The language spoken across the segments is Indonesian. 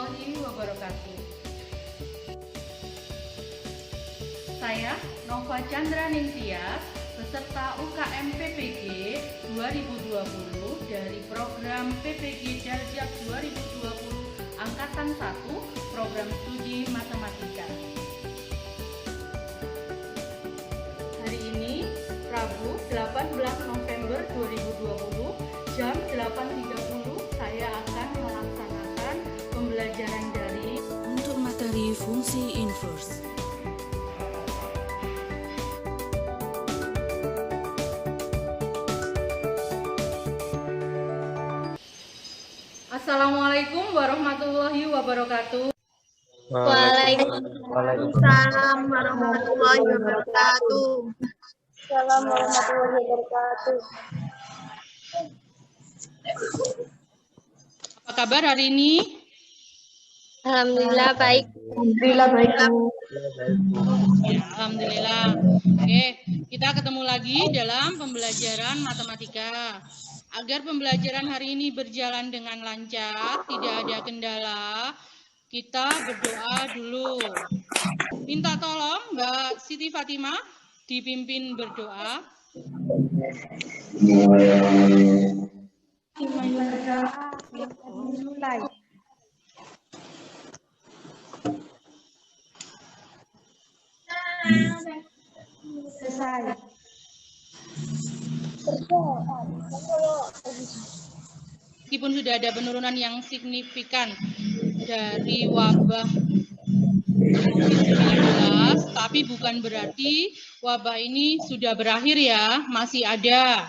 warahmatullahi wabarakatuh. Saya Nova Chandra Ningsias, peserta UKM PPG 2020 dari program PPG Daljak 2020 Angkatan 1, Program Studi Matematika. Hari ini, Rabu 18 November 2020, jam 8.30, saya akan melaksanakan pembelajaran daring untuk materi fungsi inverse. Assalamualaikum warahmatullahi wabarakatuh. Waalaikumsalam warahmatullahi wabarakatuh. Assalamualaikum warahmatullahi wabarakatuh. Apa kabar hari ini? Alhamdulillah baik. Alhamdulillah baik. Ya, alhamdulillah. Oke, kita ketemu lagi dalam pembelajaran matematika. Agar pembelajaran hari ini berjalan dengan lancar, tidak ada kendala, kita berdoa dulu. Minta tolong Mbak Siti Fatimah dipimpin berdoa. Mulai. Selesai. Meskipun sudah ada penurunan yang signifikan dari wabah COVID-19, tapi bukan berarti wabah ini sudah berakhir ya, masih ada.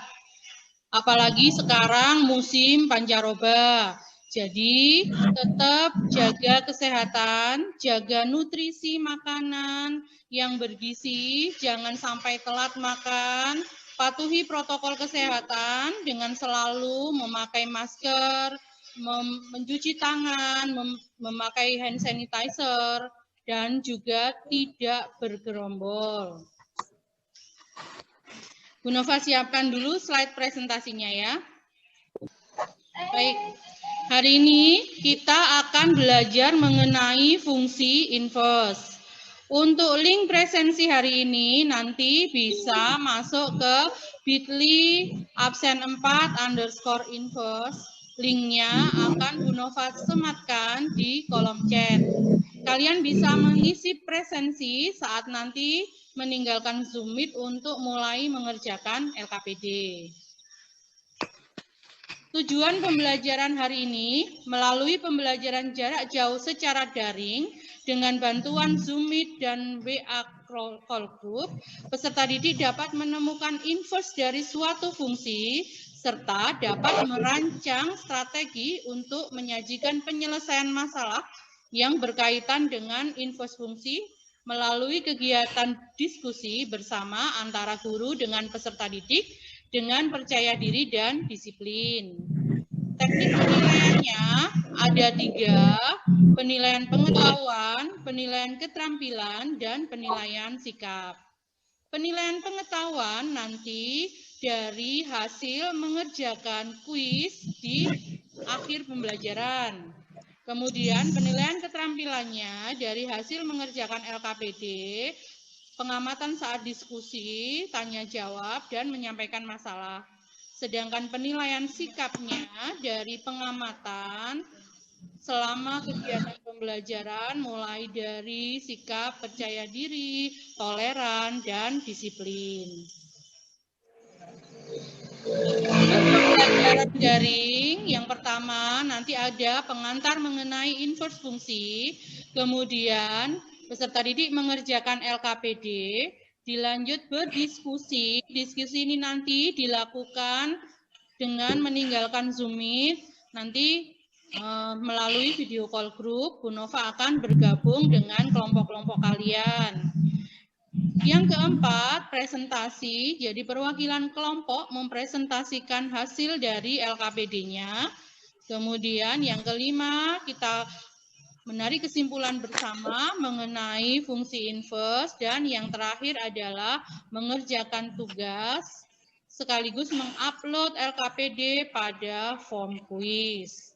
Apalagi sekarang musim pancaroba. Jadi tetap jaga kesehatan, jaga nutrisi makanan yang bergizi, jangan sampai telat makan, patuhi protokol kesehatan dengan selalu memakai masker, mencuci tangan, memakai hand sanitizer, dan juga tidak bergerombol. Bu Nova siapkan dulu slide presentasinya ya. Baik, hari ini kita akan belajar mengenai fungsi inverse. Untuk link presensi hari ini nanti bisa masuk ke bit.ly absen4_inverse. Linknya akan Bu Nova sematkan di kolom chat. Kalian bisa mengisi presensi saat nanti meninggalkan Zoom Meet untuk mulai mengerjakan LKPD. Tujuan pembelajaran hari ini melalui pembelajaran jarak jauh secara daring dengan bantuan Zoom Meet dan WA Call Group, peserta didik dapat menemukan inverse dari suatu fungsi serta dapat merancang strategi untuk menyajikan penyelesaian masalah yang berkaitan dengan inverse fungsi melalui kegiatan diskusi bersama antara guru dengan peserta didik dengan percaya diri dan disiplin. Teknik penilaiannya ada 3, penilaian pengetahuan, penilaian keterampilan, dan penilaian sikap. Penilaian pengetahuan nanti dari hasil mengerjakan kuis di akhir pembelajaran. Kemudian penilaian keterampilannya dari hasil mengerjakan LKPD, pengamatan saat diskusi, tanya jawab, dan menyampaikan masalah. Sedangkan penilaian sikapnya dari pengamatan selama kegiatan pembelajaran mulai dari sikap percaya diri, toleran, dan disiplin. Pembelajaran daring yang pertama nanti ada pengantar mengenai inverse fungsi, kemudian peserta didik mengerjakan LKPD, dilanjut berdiskusi. Diskusi ini nanti dilakukan dengan meninggalkan Zoom Meet, nanti melalui video call group, Bu Nova akan bergabung dengan kelompok-kelompok kalian. Yang keempat, presentasi. Jadi perwakilan kelompok mempresentasikan hasil dari LKPD-nya. Kemudian yang kelima, kita menarik kesimpulan bersama mengenai fungsi inverse. Dan yang terakhir adalah mengerjakan tugas sekaligus mengupload LKPD pada form kuis.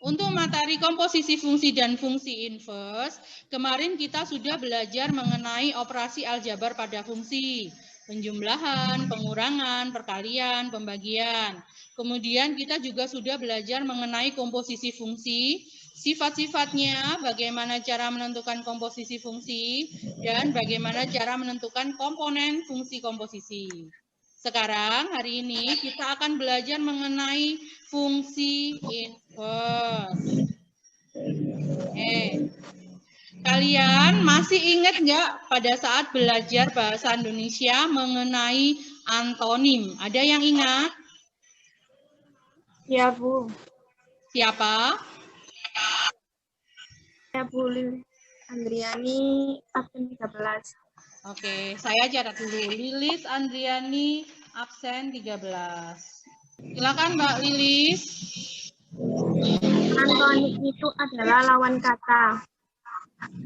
Untuk materi komposisi fungsi dan fungsi inverse, kemarin kita sudah belajar mengenai operasi aljabar pada fungsi. Penjumlahan, pengurangan, perkalian, pembagian. Kemudian kita juga sudah belajar mengenai komposisi fungsi, sifat-sifatnya, bagaimana cara menentukan komposisi fungsi, dan bagaimana cara menentukan komponen fungsi komposisi. Sekarang hari ini kita akan belajar mengenai fungsi inverse. Kalian masih ingat nggak pada saat belajar bahasa Indonesia mengenai antonim? Ada yang ingat? Ya, Bu. Siapa? Ya, Bu. Andriani, absen 13. Oke, saya catat dulu. Lilis Andriani, absen 13. Silakan Mbak Lilis. Antonim itu adalah lawan kata.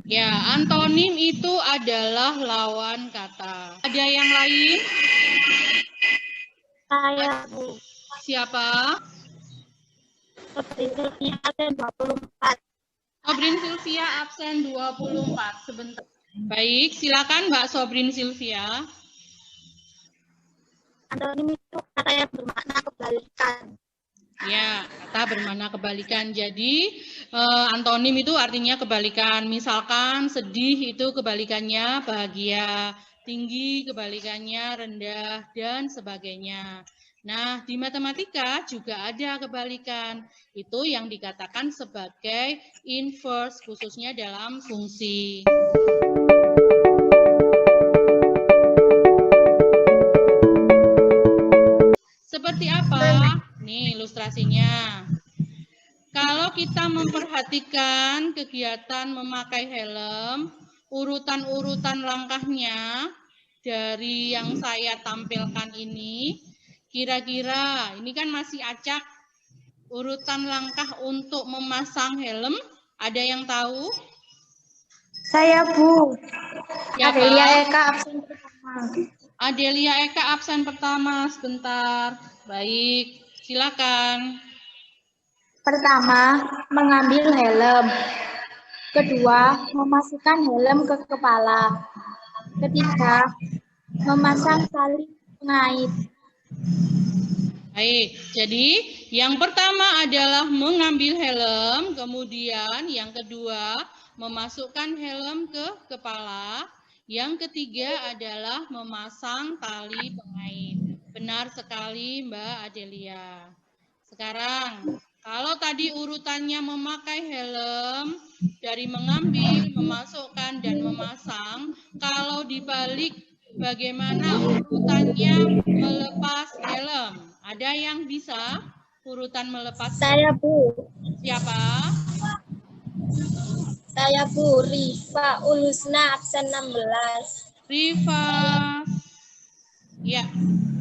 Ya, antonim itu adalah lawan kata. Ada yang lain? Saya, Bu. Siapa? Seperti absen 24. Sobrin Sylvia absen 24. Sebentar. Baik, silakan Mbak Sobrin Sylvia. Antonim itu kata yang bermakna kebalikan. Ya, kata bermakna kebalikan. Jadi, antonim itu artinya kebalikan. Misalkan sedih itu kebalikannya bahagia, tinggi kebalikannya rendah, dan sebagainya. Nah, di matematika juga ada kebalikan. Itu yang dikatakan sebagai inverse, khususnya dalam fungsi. Seperti apa? Nih ilustrasinya. Kalau kita memperhatikan kegiatan memakai helm, urutan-urutan langkahnya dari yang saya tampilkan ini, kira-kira ini kan masih acak, urutan langkah untuk memasang helm, ada yang tahu? Saya, Bu. Siapa? Adelia Eka, absen pertama. Adelia Eka absen pertama, sebentar. Baik, silakan. Pertama, mengambil helm. Kedua, memasukkan helm ke kepala. Ketiga, memasang tali pengait. Baik, jadi yang pertama adalah mengambil helm, kemudian yang kedua memasukkan helm ke kepala, yang ketiga adalah memasang tali pengait. Benar sekali Mbak Adelia. Sekarang, kalau tadi urutannya memakai helm, dari mengambil, memasukkan, dan memasang, kalau dibalik bagaimana urutannya melepas helm? Ada yang bisa urutan melepas? Saya, Bu. Siapa? Saya, Bu. Rifa Ulusna, absen 16. Rifa. Ya,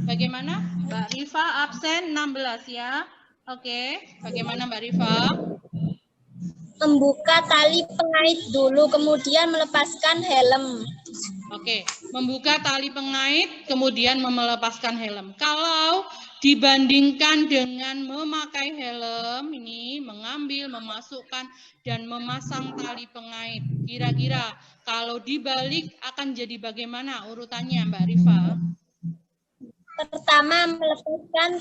bagaimana? Mbak Rifa absen 16 ya. Oke, bagaimana Mbak Rifa? Membuka tali pengait dulu, kemudian melepaskan helm. Oke, membuka tali pengait, kemudian melepaskan helm. Kalau dibandingkan dengan memakai helm, ini mengambil, memasukkan, dan memasang tali pengait. Kira-kira kalau dibalik akan jadi bagaimana urutannya Mbak Rifa? Pertama, melepaskan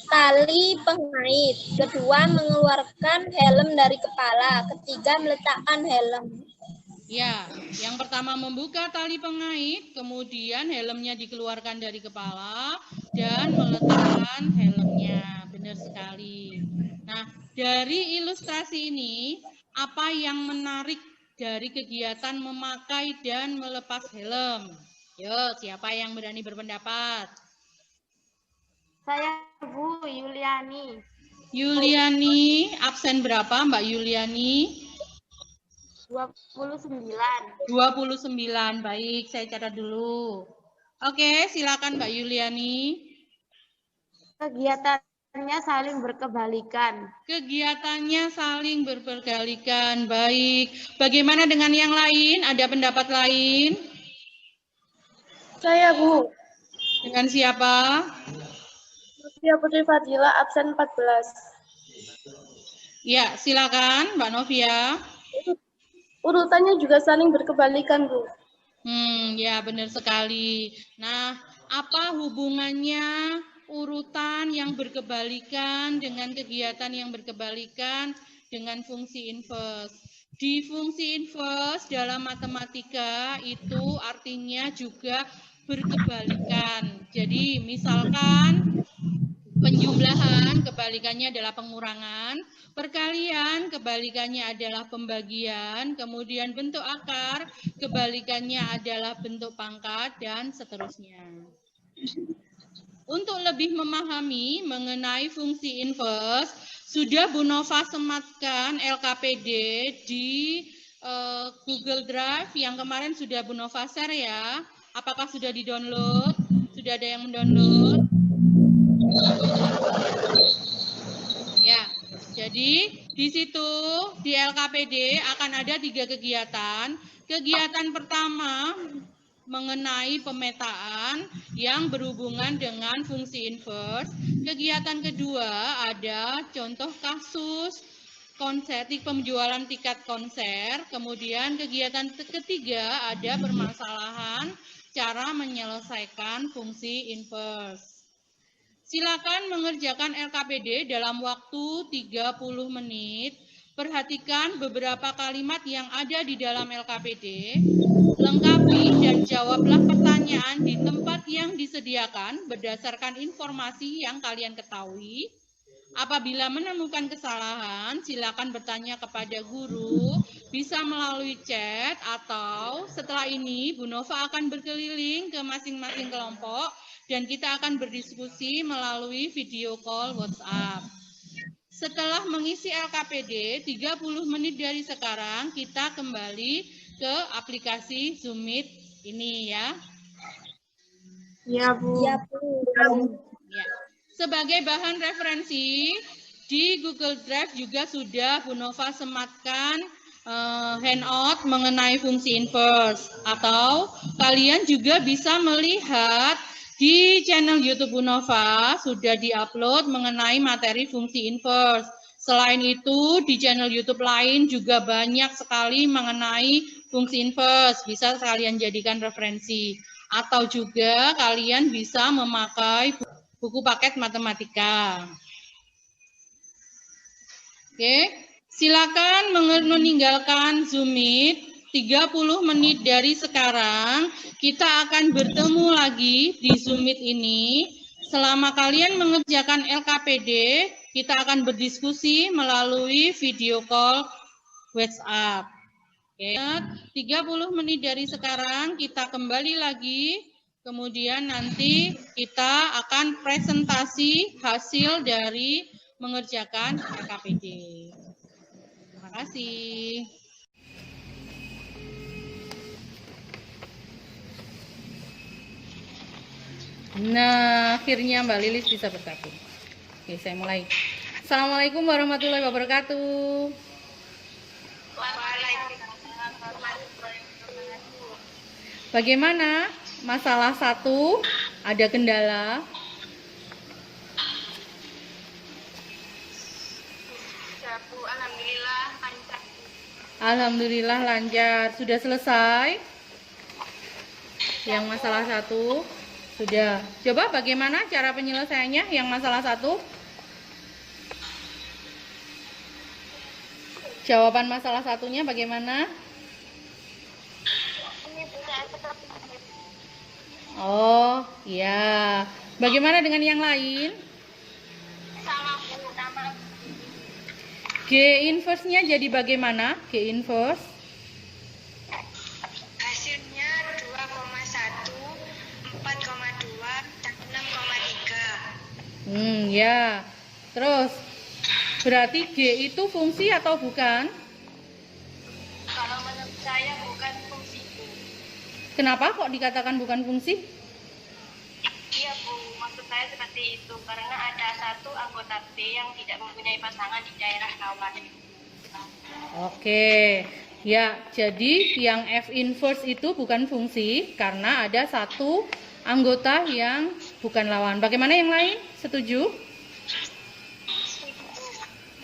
tali pengait. Kedua, mengeluarkan helm dari kepala. Ketiga, meletakkan helm. Ya, yang pertama membuka tali pengait, kemudian helmnya dikeluarkan dari kepala, dan meletakkan helmnya. Benar sekali. Nah, dari ilustrasi ini, apa yang menarik dari kegiatan memakai dan melepas helm? Yuk, siapa yang berani berpendapat? Saya, Bu Yuliani. Yuliani, absen berapa Mbak Yuliani? 29. 29, baik, saya catat dulu. Oke, silakan Mbak Yuliani. Kegiatannya saling berkebalikan. Kegiatannya saling berkebalikan, baik. Bagaimana dengan yang lain? Ada pendapat lain? Saya, Bu. Dengan siapa? Mutia Putri Fadila, absen 14. Ya, silakan Mbak Novia. Urutannya juga saling berkebalikan, Bu. Ya benar sekali. Nah, apa hubungannya urutan yang berkebalikan dengan kegiatan yang berkebalikan dengan fungsi inverse? Di fungsi inverse dalam matematika itu artinya juga berkebalikan. Jadi misalkan penjumlahan kebalikannya adalah pengurangan, perkalian kebalikannya adalah pembagian, kemudian bentuk akar kebalikannya adalah bentuk pangkat, dan seterusnya. Untuk lebih memahami mengenai fungsi inverse, sudah Bu Nova sematkan LKPD di Google Drive yang kemarin sudah Bu Nova share ya. Apakah sudah di-download? Sudah ada yang mendownload? Ya, jadi di situ di LKPD akan ada 3 kegiatan. Kegiatan pertama mengenai pemetaan yang berhubungan dengan fungsi inverse. Kegiatan kedua ada contoh kasus konser, penjualan tiket konser. Kemudian kegiatan ketiga ada permasalahan cara menyelesaikan fungsi inverse. Silakan mengerjakan LKPD dalam waktu 30 menit. Perhatikan beberapa kalimat yang ada di dalam LKPD. Lengkapi dan jawablah pertanyaan di tempat yang disediakan berdasarkan informasi yang kalian ketahui. Apabila menemukan kesalahan, silakan bertanya kepada guru, bisa melalui chat, atau setelah ini Bu Nova akan berkeliling ke masing-masing kelompok dan kita akan berdiskusi melalui video call WhatsApp. Setelah mengisi LKPD, 30 menit dari sekarang kita kembali ke aplikasi Zoom Meet ini ya. Ya, Bu. Ya, Bu. Ya. Sebagai bahan referensi, di Google Drive juga sudah Bu Nova sematkan handout mengenai fungsi inverse. Atau kalian juga bisa melihat di channel YouTube Bu Nova sudah diupload mengenai materi fungsi inverse. Selain itu, di channel YouTube lain juga banyak sekali mengenai fungsi inverse. Bisa kalian jadikan referensi. Atau juga kalian bisa memakai buku paket matematika. Oke, silakan meninggalkan Zoom Meet. 30 menit dari sekarang, kita akan bertemu lagi di Zoom Meet ini. Selama kalian mengerjakan LKPD, kita akan berdiskusi melalui video call WhatsApp. Oke, 30 menit dari sekarang, kita kembali lagi. Kemudian nanti kita akan presentasi hasil dari mengerjakan LKPD. Terima kasih. Nah, akhirnya Mbak Lilis bisa bergabung. Oke, saya mulai. Assalamualaikum warahmatullahi wabarakatuh. Bagaimana? Masalah 1, ada kendala? Alhamdulillah lancar. Alhamdulillah lancar. Sudah selesai? Yang masalah 1? Sudah. Coba bagaimana cara penyelesaiannya yang masalah 1? Jawaban masalah 1-nya bagaimana? Oh, ya. Bagaimana dengan yang lain? Sama, Bu. Sama. G inverse-nya jadi bagaimana? G inverse? Hasilnya 2,1, 4,2, dan 6,3. Ya. Terus, berarti G itu fungsi atau bukan? Kalau menurut saya bukan fungsi, Bu. Kenapa kok dikatakan bukan fungsi? Iya, Bu. Maksud saya seperti itu. Karena ada satu anggota B yang tidak mempunyai pasangan di daerah lawan. Oke. Ya, jadi yang F inverse itu bukan fungsi karena ada satu anggota yang bukan lawan. Bagaimana yang lain? Setuju?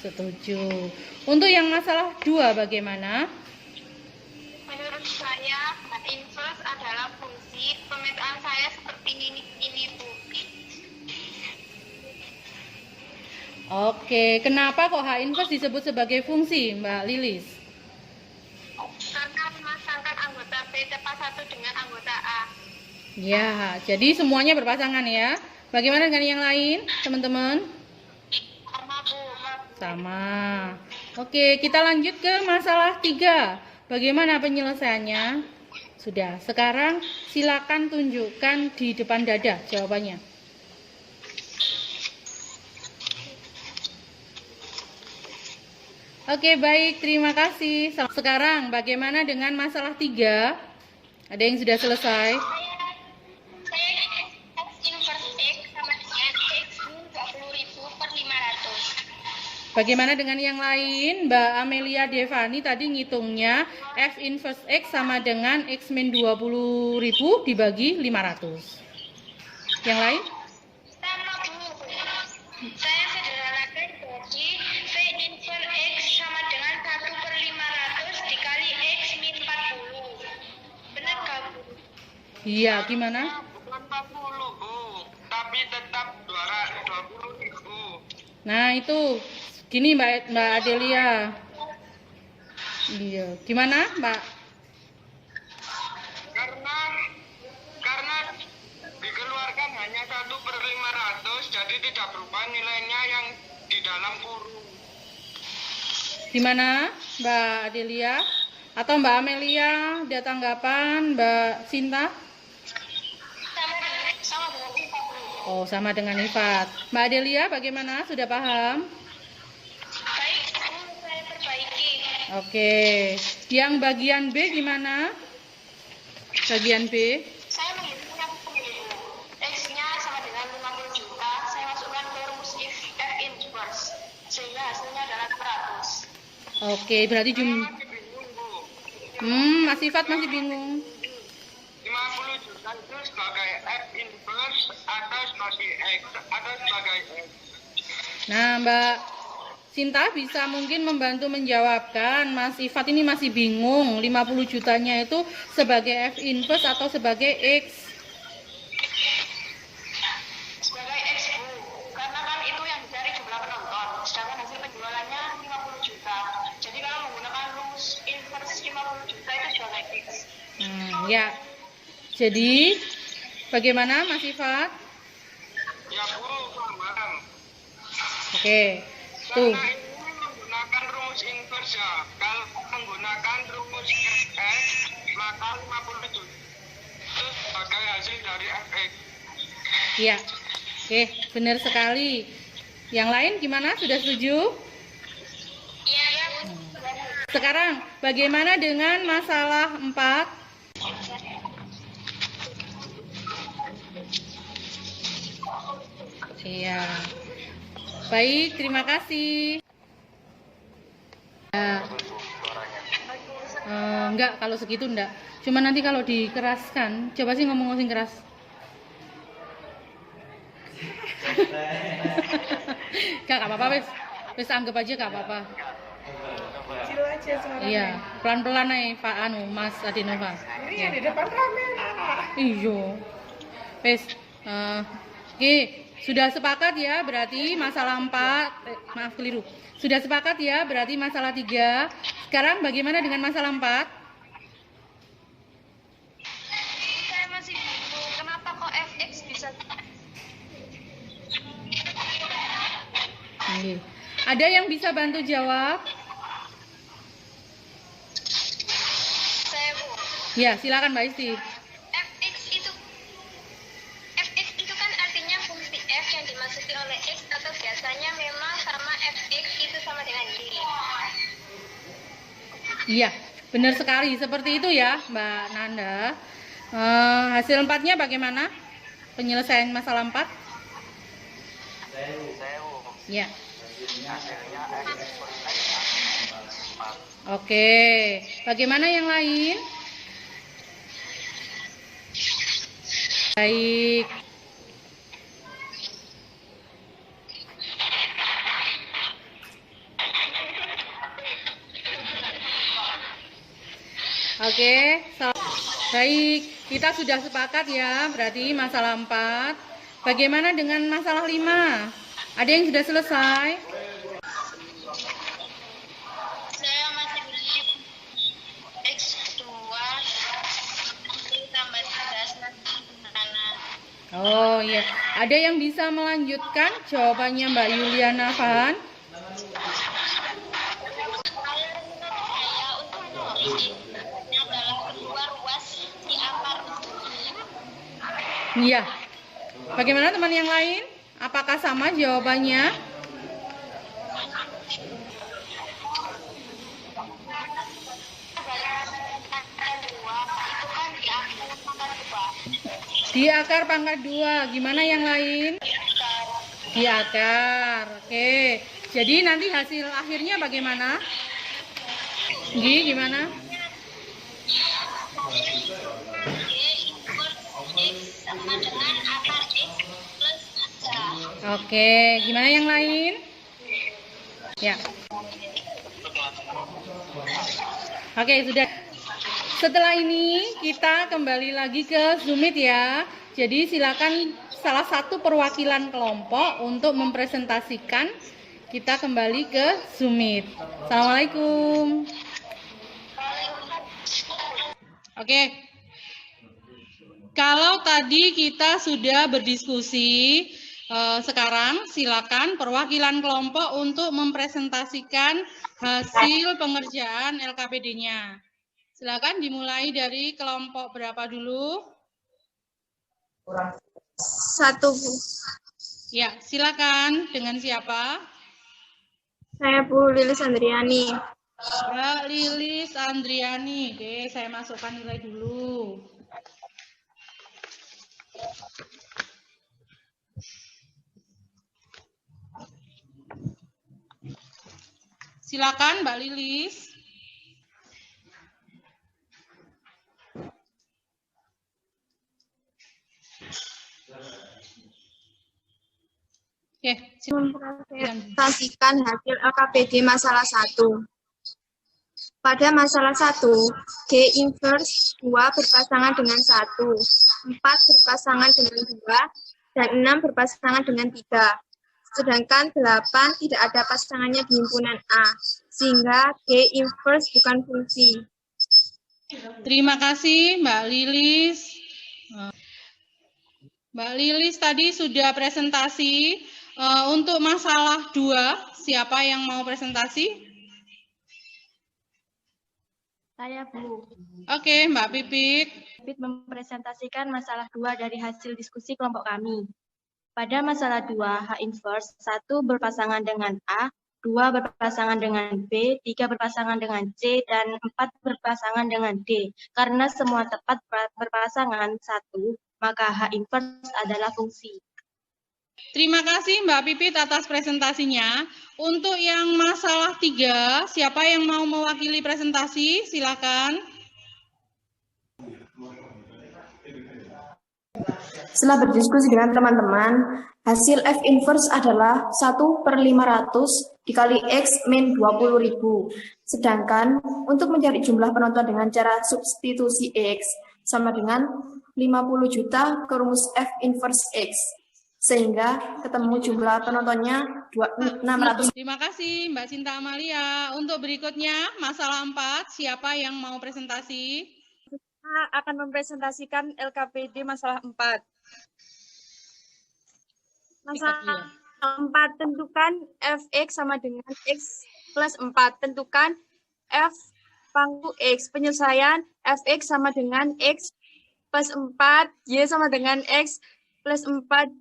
Setuju. Untuk yang masalah 2 bagaimana? Menurut saya, inverse adalah fungsi. Pemetaan saya seperti ini Bu. Oke, kenapa kok H inverse disebut sebagai fungsi, Mbak Lilis? Karena memasangkan anggota B tepat satu dengan anggota A. Ya, jadi semuanya berpasangan ya. Bagaimana dengan yang lain, teman-teman? Sama Bu. Sama. Oke, kita lanjut ke masalah 3. Bagaimana penyelesaiannya? Sudah, sekarang silakan tunjukkan di depan dada jawabannya. Oke, baik, terima kasih. Sekarang bagaimana dengan masalah 3? Ada yang sudah selesai? Saya X inverse X sama dengan X min 20.000 per 500. Bagaimana dengan yang lain? Mbak Amelia Devani tadi ngitungnya F inverse X sama dengan X min 20.000 dibagi 500. Yang lain? Sama Bu. Saya sederhanakan jadi V inverse X sama dengan 1/500 dikali X min 40. Benar gak Bu? Iya, gimana? Bukan 40 Bu, tapi tetap 220.000. Nah, itu. Gini Mbak Adelia. Iya, gimana Mbak? Karena dikeluarkan hanya 1/500, jadi tidak berubah nilainya yang di dalam kurung. Gimana Mbak Adelia? Atau Mbak Amelia, ada tanggapan Mbak Sinta? Sama dengan kita Bu. Oh, sama dengan Ifat. Mbak Adelia, bagaimana? Sudah paham? Baik Bu, saya perbaiki. Oke. Yang bagian B gimana? Bagian B? Saya menghitungnya X-nya sama dengan 50 juta. Saya masukkan ke rumus if F inverse. Sehingga hasilnya adalah 100. Oke, berarti Masih bingung Bu, Mas Ifat masih bingung. 50 juta itu sebagai F inverse atau sebagai X atau sebagai X. Nah, Mbak Sinta bisa mungkin membantu menjawabkan. Mas Ifat ini masih bingung 50 jutanya itu sebagai F inverse atau sebagai X. Sebagai X Bu, karena kan itu yang dicari jumlah penonton. Sedangkan hasil penjualannya 50 juta. Jadi kalau menggunakan rumus inverse 50 juta itu sebagai X. Ya. Jadi bagaimana Mas Ifat? Ya Bu, paham. Oke. Tuh. Karena ini menggunakan rumus inverse ya. Kalau menggunakan rumus X, maka 50 juta itu sebagai hasil dari Fx. Iya. Oke, benar sekali. Yang lain gimana? Sudah setuju? Iya ya. Sekarang bagaimana dengan masalah 4? Iya. Baik, terima kasih. Ya. Enggak, kalau segitu enggak. Cuma nanti kalau dikeraskan, coba sih ngomong sing keras. Gak apa-apa, wes anggap aja gak apa-apa. Kecil aja suaranya. Iya, pelan-pelan nih Pak Mas Adinova. Ini di depan kamera. Iyo. Wes, oke, sudah sepakat ya berarti masalah 4, maaf keliru. Sudah sepakat ya berarti masalah 3. Sekarang bagaimana dengan masalah 4? Saya masih bingung kenapa kok Fx bisa. Oke. Ada yang bisa bantu jawab? Saya Bu. Ya, silakan Mbak Isti. Fx itu kan artinya fungsi f yang dimasuki oleh x atau biasanya memang sama fx itu sama dengan y. Iya, benar sekali. Seperti itu ya, Mbak Nanda. Hasil 4-nya bagaimana? Penyelesaian masalah 4? Ya. Oke. Bagaimana yang lain? Baik. Oke, baik. Kita sudah sepakat ya, berarti masalah 4. Bagaimana dengan masalah 5? Ada yang sudah selesai? Saya masih beli X2 tambah 13 nanti gimana? Oh iya, ada yang bisa melanjutkan jawabannya Mbak Yuliana Van? Saya untuk yang dalam kedua ruas di akar. Iya. Bagaimana teman yang lain? Apakah sama jawabannya? Di akar pangkat 2. Gimana yang lain? Di akar. Oke. Jadi nanti hasil akhirnya bagaimana? Gimana? Sama dengan akar X plus aja. Oke. Gimana yang lain? Ya. Oke, sudah. Setelah ini kita kembali lagi ke Zoom-it ya. Jadi silakan salah satu perwakilan kelompok untuk mempresentasikan. Kita kembali ke Zoom-it. Assalamualaikum. Oke. Kalau tadi kita sudah berdiskusi, sekarang silakan perwakilan kelompok untuk mempresentasikan hasil pengerjaan LKPD-nya. Silakan dimulai dari kelompok berapa dulu? 1. Ya, silakan. Dengan siapa? Saya Bu Lilis Andriani. Mbak Lilis Andriani. Oke, saya masukkan nilai dulu. Silakan Mbak Lilis. Oke, Mempresentasikan hasil LKPD masalah 1. Pada masalah 1, G inverse 2 berpasangan dengan 1, 4 berpasangan dengan 2, dan 6 berpasangan dengan 3. Sedangkan 8 tidak ada pasangannya di himpunan A, sehingga G inverse bukan fungsi. Terima kasih Mbak Lilis. Mbak Lilis tadi sudah presentasi. Untuk masalah 2, siapa yang mau presentasi? Saya Bu. Oke, Mbak Pipit. Pipit mempresentasikan masalah 2 dari hasil diskusi kelompok kami. Pada masalah 2, H inverse 1 berpasangan dengan A, 2 berpasangan dengan B, 3 berpasangan dengan C, dan 4 berpasangan dengan D. Karena semua tepat berpasangan 1, maka H inverse adalah fungsi. Terima kasih Mbak Pipit atas presentasinya. Untuk yang masalah 3, siapa yang mau mewakili presentasi? Silakan. Setelah berdiskusi dengan teman-teman, hasil F inverse adalah 1/500 dikali X min 20.000. Sedangkan untuk mencari jumlah penonton dengan cara substitusi X sama dengan 50 juta ke rumus F inverse X. Sehingga ketemu jumlah penontonnya 600. Terima kasih Mbak Sinta Amalia. Untuk berikutnya, masalah 4, siapa yang mau presentasi? Akan mempresentasikan LKPD masalah 4. Masalah 4, tentukan Fx sama dengan X plus 4. Tentukan F pangku X. Penyelesaian Fx sama dengan X plus 4, Y sama dengan X plus 4,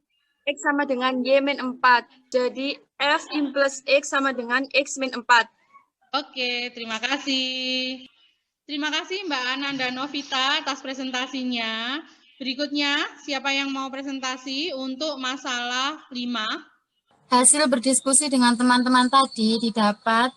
X sama dengan Y min 4. Jadi F in plus X sama dengan X min 4. Oke, terima kasih. Terima kasih Mbak Ananda Novita atas presentasinya. Berikutnya, siapa yang mau presentasi untuk masalah 5? Hasil berdiskusi dengan teman-teman tadi didapat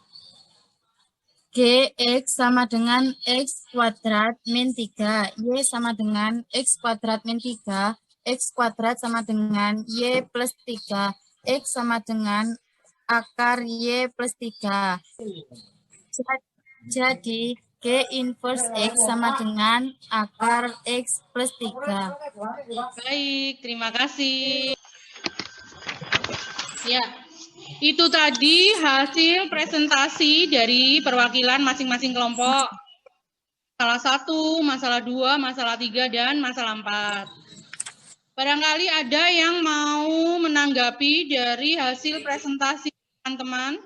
Gx sama dengan X kuadrat min 3, Y sama dengan X kuadrat min 3, X kuadrat sama dengan Y plus 3, X sama dengan akar Y plus 3. Jadi, G inverse X sama dengan akar X plus 3. Baik, terima kasih. Ya, itu tadi hasil presentasi dari perwakilan masing-masing kelompok. Masalah 1, masalah 2, masalah 3, dan masalah 4. Barangkali ada yang mau menanggapi dari hasil presentasi teman-teman?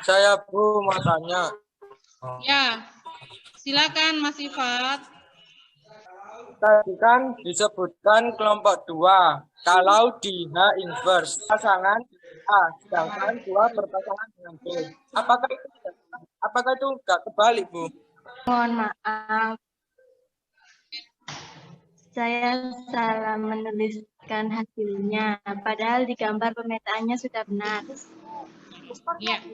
Saya Bu mau tanya. Ya, silakan Mas Ifat. Tadi kan disebutkan kelompok 2. Kalau di H inverse pasangan A, sedangkan 2 berpasangan dengan B. Apakah itu enggak kebalik, Bu? Mohon maaf. Saya salah menuliskan hasilnya, padahal di gambar pemetaannya sudah benar. Ya.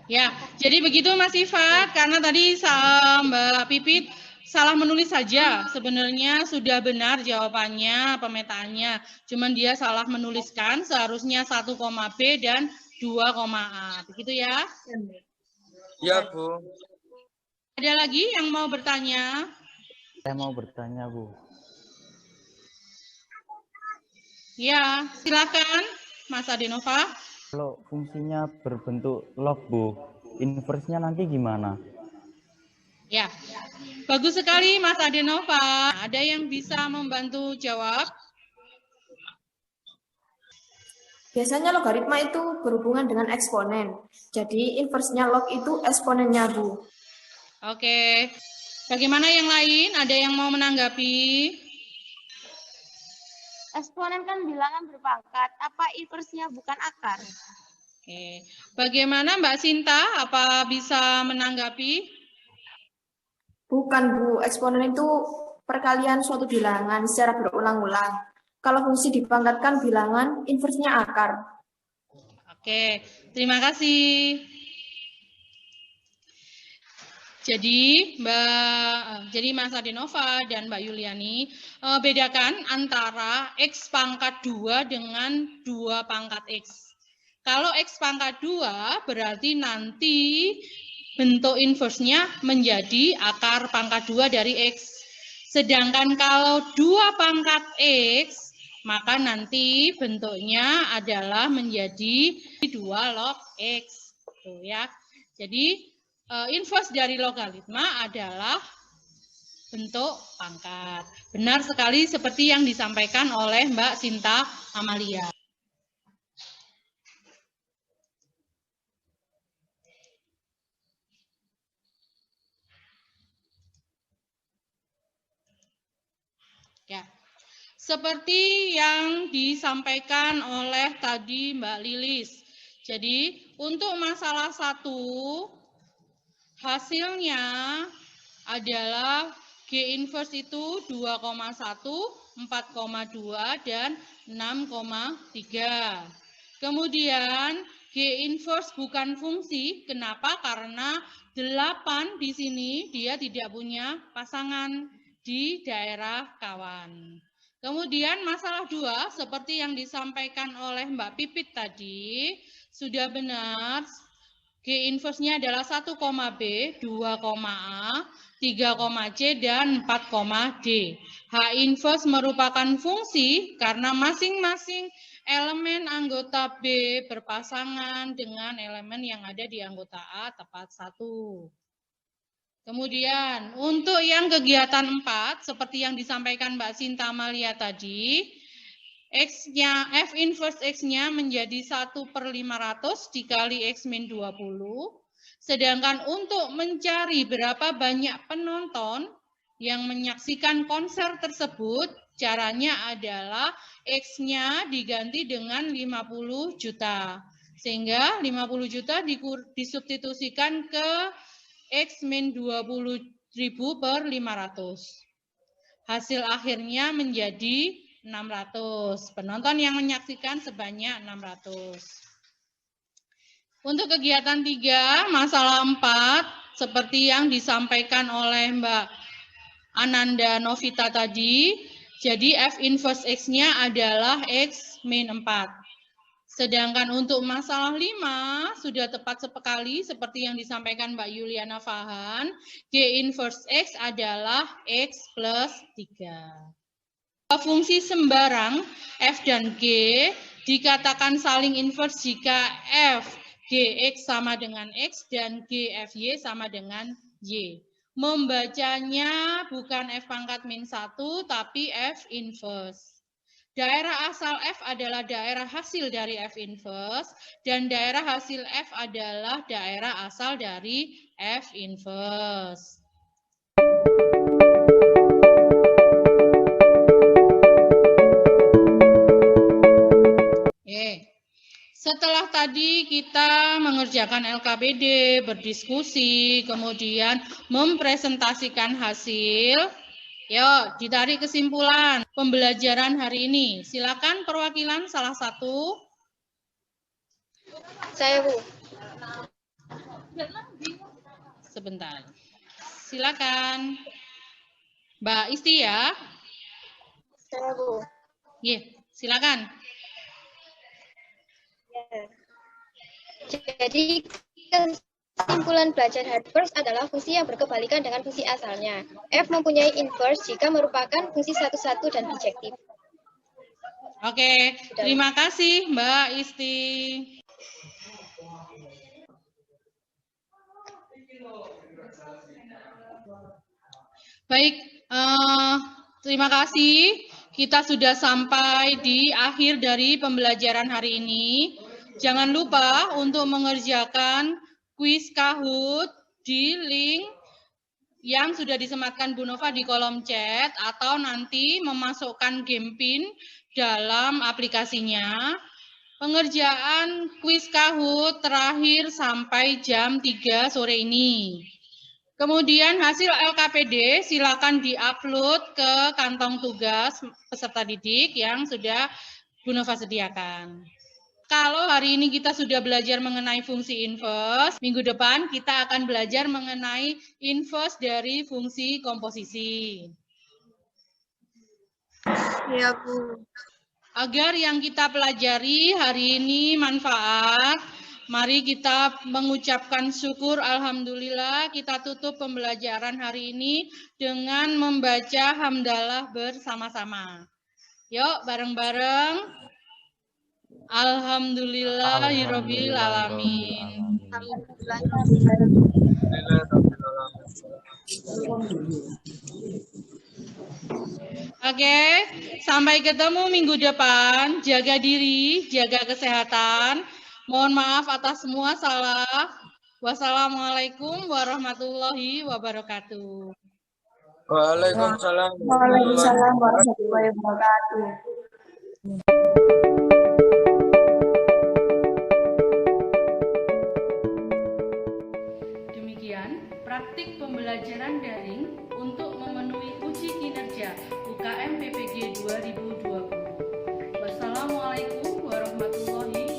Ya, jadi begitu Mas Ifat, karena tadi Mbak Pipit salah menulis saja. Sebenarnya sudah benar jawabannya, pemetaannya. Cuman dia salah menuliskan, seharusnya 1, B dan 2, A. Begitu ya? Ya, Bu. Ada lagi yang mau bertanya? Saya mau bertanya, Bu. Ya, silakan Mas Adenova. Kalau fungsinya berbentuk log, Bu, inverse-nya nanti gimana? Ya, bagus sekali Mas Adenova. Ada yang bisa membantu jawab? Biasanya logaritma itu berhubungan dengan eksponen. Jadi inverse-nya log itu eksponennya, Bu. Oke. Bagaimana yang lain? Ada yang mau menanggapi? Eksponen kan bilangan berpangkat. Apa inverse-nya bukan akar? Oke. Bagaimana Mbak Sinta? Apa bisa menanggapi? Bukan, Bu. Eksponen itu perkalian suatu bilangan secara berulang-ulang. Kalau fungsi dipangkatkan bilangan, inverse-nya akar. Oke, terima kasih. Jadi Mas Adenova dan Mbak Yuliani, bedakan antara X pangkat 2 dengan 2 pangkat X. Kalau X pangkat 2 berarti nanti bentuk inverse-nya menjadi akar pangkat 2 dari X. Sedangkan kalau 2 pangkat X, maka nanti bentuknya adalah menjadi 2 log X. Tuh ya. Jadi inverse dari logaritma adalah bentuk pangkat. Benar sekali seperti yang disampaikan oleh Mbak Sinta Amalia. Ya. Seperti yang disampaikan oleh tadi Mbak Lilis. Jadi untuk masalah 1 hasilnya adalah G inverse itu 2,1, 4,2, dan 6,3. Kemudian G inverse bukan fungsi. Kenapa? Karena 8 di sini dia tidak punya pasangan di daerah kawan. Kemudian masalah 2, seperti yang disampaikan oleh Mbak Pipit tadi, sudah benar. G inverse-nya adalah 1, B, 2, A, 3, C, dan 4, D. H inverse merupakan fungsi karena masing-masing elemen anggota B berpasangan dengan elemen yang ada di anggota A tepat 1. Kemudian untuk yang kegiatan 4, seperti yang disampaikan Mbak Sinta Amalia tadi, X-nya, F inverse X-nya menjadi 1/500 dikali X min 20. Sedangkan untuk mencari berapa banyak penonton yang menyaksikan konser tersebut, caranya adalah X-nya diganti dengan 50 juta. Sehingga 50 juta disubstitusikan ke X min 20.000 per 500. Hasil akhirnya menjadi 600. Penonton yang menyaksikan sebanyak 600. Untuk kegiatan 3, masalah 4, seperti yang disampaikan oleh Mbak Ananda Novita tadi, jadi F inverse X-nya adalah X min 4. Sedangkan untuk masalah 5 sudah tepat sekali seperti yang disampaikan Mbak Yuliana Fahan, G inverse X adalah X plus 3. Fungsi sembarang F dan G dikatakan saling inverse jika F Gx sama dengan X dan Gfy sama dengan Y. Membacanya bukan F pangkat min 1 tapi F inverse. Daerah asal F adalah daerah hasil dari F inverse dan daerah hasil F adalah daerah asal dari F inverse. Setelah tadi kita mengerjakan LKPD, berdiskusi, kemudian mempresentasikan hasil, yuk ditarik kesimpulan pembelajaran hari ini. Silakan perwakilan salah satu. Saya, Bu. Sebentar. Silakan. Mbak Isti ya. Saya, Bu. Iya, silakan. Jadi kesimpulan belajar Harvard adalah fungsi yang berkebalikan dengan fungsi asalnya. F mempunyai inverse jika merupakan fungsi satu-satu dan bijektif. Oke, terima kasih Mbak Isti. Baik, terima kasih. Kita sudah sampai di akhir dari pembelajaran hari ini. Jangan lupa untuk mengerjakan kuis Kahoot di link yang sudah disematkan Bu Nova di kolom chat atau nanti memasukkan game pin dalam aplikasinya. Pengerjaan kuis Kahoot terakhir sampai jam 3 sore ini. Kemudian hasil LKPD silakan diupload ke kantong tugas peserta didik yang sudah Bu Nova sediakan. Kalau hari ini kita sudah belajar mengenai fungsi inverse, minggu depan kita akan belajar mengenai inverse dari fungsi komposisi. Ya, Bu. Agar yang kita pelajari hari ini manfaat, mari kita mengucapkan syukur alhamdulillah. Kita tutup pembelajaran hari ini dengan membaca hamdalah bersama-sama. Yuk bareng-bareng. Alhamdulillahirabbil alamin. Oke, sampai ketemu minggu depan. Jaga diri, jaga kesehatan. Mohon maaf atas semua salah. Wassalamualaikum warahmatullahi wabarakatuh. Waalaikumsalam. Waalaikumsalam warahmatullahi wabarakatuh. Demikian praktik pembelajaran daring untuk memenuhi uji kinerja UKM PPG 2020. Wassalamualaikum warahmatullahi